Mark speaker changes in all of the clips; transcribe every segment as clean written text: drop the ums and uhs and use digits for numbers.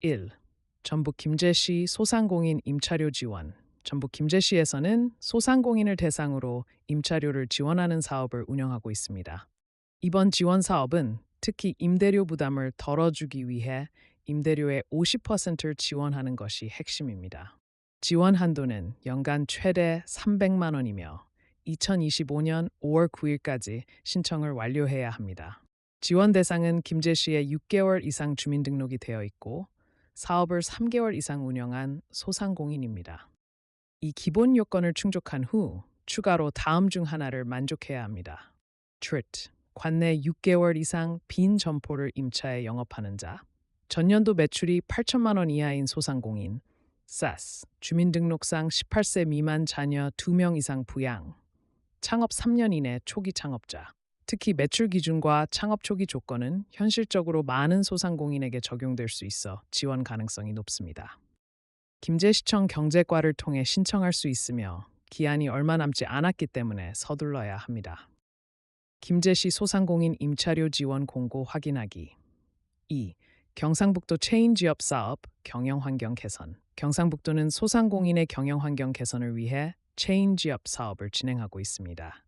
Speaker 1: 1. 전북 김제시 소상공인 임차료 지원. 전북 김제시에서는 소상공인을 대상으로 임차료를 지원하는 사업을 운영하고 있습니다. 이번 지원 사업은 특히 임대료 부담을 덜어주기 위해 임대료의 50%를 지원하는 것이 핵심입니다. 지원 한도는 연간 최대 300만 원이며 2025년 5월 9일까지 신청을 완료해야 합니다. 지원 대상은 김제시에 6개월 이상 주민등록이 되어 있고 사업을 3개월 이상 운영한 소상공인입니다. 이 기본 요건을 충족한 후 추가로 다음 중 하나를 만족해야 합니다. TRIT, 관내 6개월 이상 빈 점포를 임차해 영업하는 자, 전년도 매출이 8천만 원 이하인 소상공인, SAS, 주민등록상 18세 미만 자녀 2명 이상 부양, 창업 3년 이내 초기 창업자. 특히 매출 기준과 창업 초기 조건은 현실적으로 많은 소상공인에게 적용될 수 있어 지원 가능성이 높습니다. 김제시청 경제과를 통해 신청할 수 있으며 기한이 얼마 남지 않았기 때문에 서둘러야 합니다. 김제시 소상공인 임차료 지원 공고 확인하기. 2. 경상북도 체인지업 사업 경영환경 개선. 경상북도는 소상공인의 경영환경 개선을 위해 체인지업 사업을 진행하고 있습니다.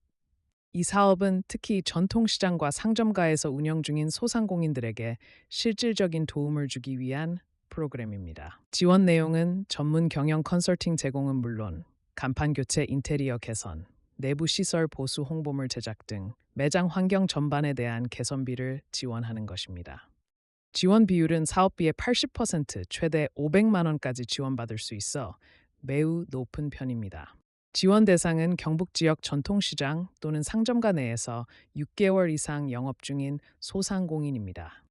Speaker 1: 이 사업은 특히 전통시장과 상점가에서 운영 중인 소상공인들에게 실질적인 도움을 주기 위한 프로그램입니다. 지원 내용은 전문 경영 컨설팅 제공은 물론 간판 교체 인테리어 개선, 내부 시설 보수 홍보물 제작 등 매장 환경 전반에 대한 개선비를 지원하는 것입니다. 지원 비율은 사업비의 80% 최대 500만 원까지 지원받을 수 있어 매우 높은 편입니다. 지원 대상은 경북 지역 전통시장 또는 상점가 내에서 6개월 이상 영업 중인 소상공인입니다.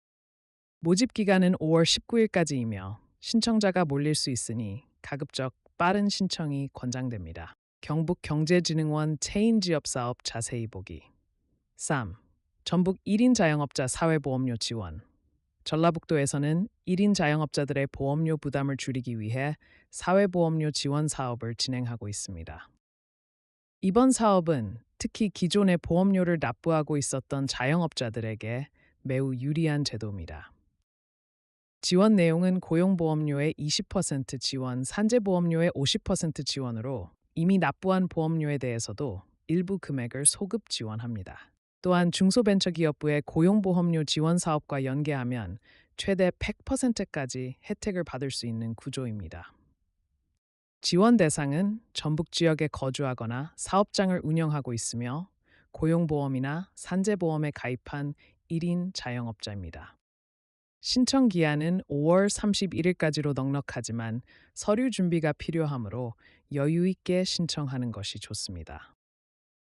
Speaker 1: 모집 기간은 5월 19일까지이며 신청자가 몰릴 수 있으니 가급적 빠른 신청이 권장됩니다. 경북경제진흥원 체인지업사업 자세히 보기. 3. 전북 1인 자영업자 사회보험료 지원. 전라북도에서는 1인 자영업자들의 보험료 부담을 줄이기 위해 사회보험료 지원 사업을 진행하고 있습니다. 이번 사업은 특히 기존에 보험료를 납부하고 있었던 자영업자들에게 매우 유리한 제도입니다. 지원 내용은 고용보험료의 20% 지원, 산재보험료의 50% 지원으로 이미 납부한 보험료에 대해서도 일부 금액을 소급 지원합니다. 또한 중소벤처기업부의 고용보험료 지원 사업과 연계하면 최대 100%까지 혜택을 받을 수 있는 구조입니다. 지원 대상은 전북 지역에 거주하거나 사업장을 운영하고 있으며 고용보험이나 산재보험에 가입한 1인 자영업자입니다. 신청 기한은 5월 31일까지로 넉넉하지만 서류 준비가 필요하므로 여유 있게 신청하는 것이 좋습니다.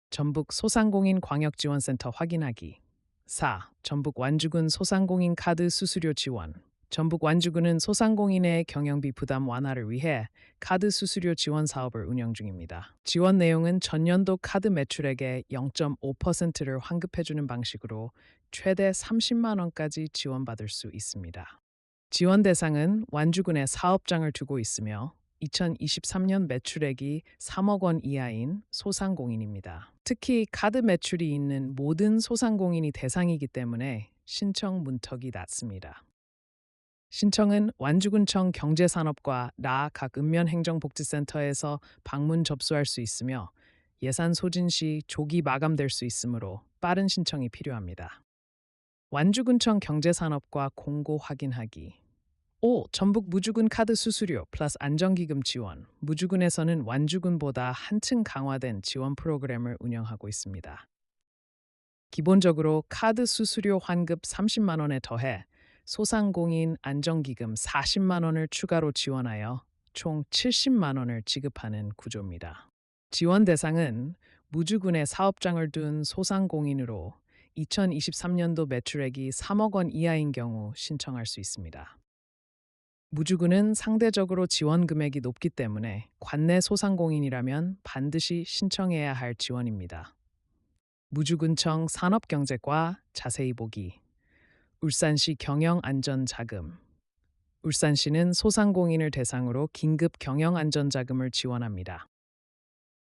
Speaker 1: 전북 소상공인 광역지원센터 확인하기. 4. 전북 완주군 소상공인 카드 수수료 지원. 전북 완주군은 소상공인의 경영비 부담 완화를 위해 카드 수수료 지원 사업을 운영 중입니다. 지원 내용은 전년도 카드 매출액의 0.5%를 환급해주는 방식으로 최대 30만 원까지 지원받을 수 있습니다. 지원 대상은 완주군에 사업장을 두고 있으며 2023년 매출액이 3억 원 이하인 소상공인입니다. 특히 카드 매출이 있는 모든 소상공인이 대상이기 때문에 신청 문턱이 낮습니다. 신청은 완주군청 경제산업과 나 각 읍면행정복지센터에서 방문 접수할 수 있으며 예산 소진 시 조기 마감될 수 있으므로 빠른 신청이 필요합니다. 완주군청 경제산업과 공고 확인하기. 5. 전북 무주군 카드 수수료 플러스 안정기금 지원. 무주군에서는 완주군보다 한층 강화된 지원 프로그램을 운영하고 있습니다. 기본적으로 카드 수수료 환급 30만 원에 더해 소상공인 안정기금 40만 원을 추가로 지원하여 총 70만 원을 지급하는 구조입니다. 지원 대상은 무주군에 사업장을 둔 소상공인으로 2023년도 매출액이 3억 원 이하인 경우 신청할 수 있습니다. 무주군은 상대적으로 지원 금액이 높기 때문에 관내 소상공인이라면 반드시 신청해야 할 지원입니다. 무주군청 산업경제과 자세히 보기. 울산시 경영안전자금. 울산시는 소상공인을 대상으로 긴급 경영안전자금을 지원합니다.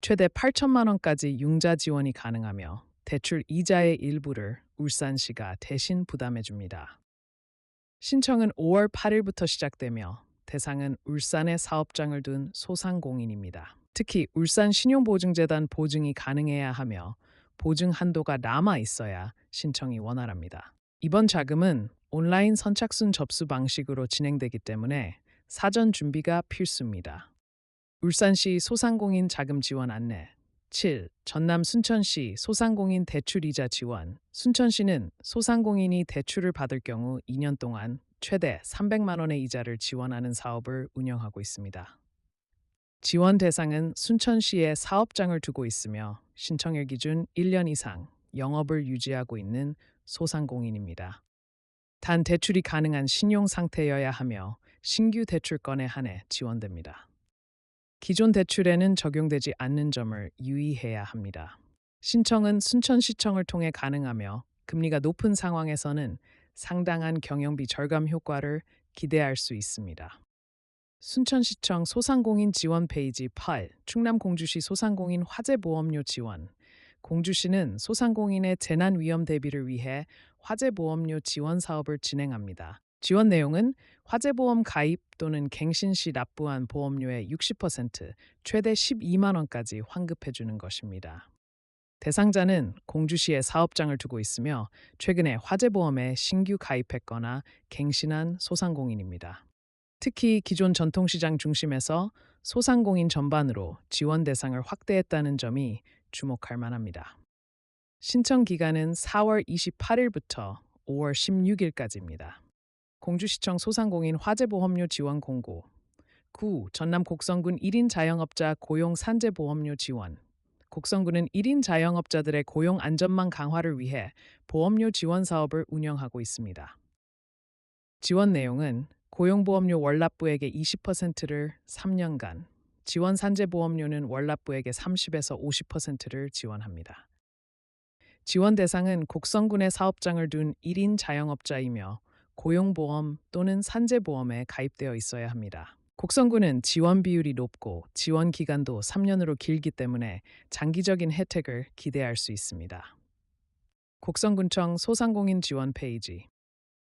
Speaker 1: 최대 8천만 원까지 융자 지원이 가능하며 대출 이자의 일부를 울산시가 대신 부담해 줍니다. 신청은 5월 8일부터 시작되며 대상은 울산에 사업장을 둔 소상공인입니다. 특히 울산 신용보증재단 보증이 가능해야 하며 보증 한도가 남아 있어야 신청이 원활합니다. 이번 자금은 온라인 선착순 접수 방식으로 진행되기 때문에 사전 준비가 필수입니다. 울산시 소상공인 자금 지원 안내 7. 전남 순천시 소상공인 대출이자 지원. 순천시는 소상공인이 대출을 받을 경우 2년 동안 최대 300만 원의 이자를 지원하는 사업을 운영하고 있습니다. 지원 대상은 순천시에 사업장을 두고 있으며 신청일 기준 1년 이상 영업을 유지하고 있는 소상공인입니다. 단 대출이 가능한 신용 상태여야 하며 신규 대출건에 한해 지원됩니다. 기존 대출에는 적용되지 않는 점을 유의해야 합니다. 신청은 순천시청을 통해 가능하며 금리가 높은 상황에서는 상당한 경영비 절감 효과를 기대할 수 있습니다. 순천시청 소상공인 지원 페이지 8. 충남 공주시 소상공인 화재보험료 지원. 공주시는 소상공인의 재난 위험 대비를 위해 화재보험료 지원 사업을 진행합니다. 지원 내용은 화재보험 가입 또는 갱신 시 납부한 보험료의 60%, 최대 12만 원까지 환급해 주는 것입니다. 대상자는 공주시에 사업장을 두고 있으며 최근에 화재보험에 신규 가입했거나 갱신한 소상공인입니다. 특히 기존 전통시장 중심에서 소상공인 전반으로 지원 대상을 확대했다는 점이 주목할 만합니다. 신청 기간은 4월 28일부터 5월 16일까지입니다. 공주시청 소상공인 화재보험료 지원 공고 9. 전남 곡성군 1인 자영업자 고용 산재보험료 지원. 곡성군은 1인 자영업자들의 고용 안전망 강화를 위해 보험료 지원 사업을 운영하고 있습니다. 지원 내용은 고용보험료 월납부액의 20%를 3년간, 지원 산재보험료는 월납부액의 30에서 50%를 지원합니다. 지원 대상은 곡성군에 사업장을 둔 1인 자영업자이며 고용보험 또는 산재보험에 가입되어 있어야 합니다. 곡성군은 지원 비율이 높고 지원 기간도 3년으로 길기 때문에 장기적인 혜택을 기대할 수 있습니다. 곡성군청 소상공인 지원 페이지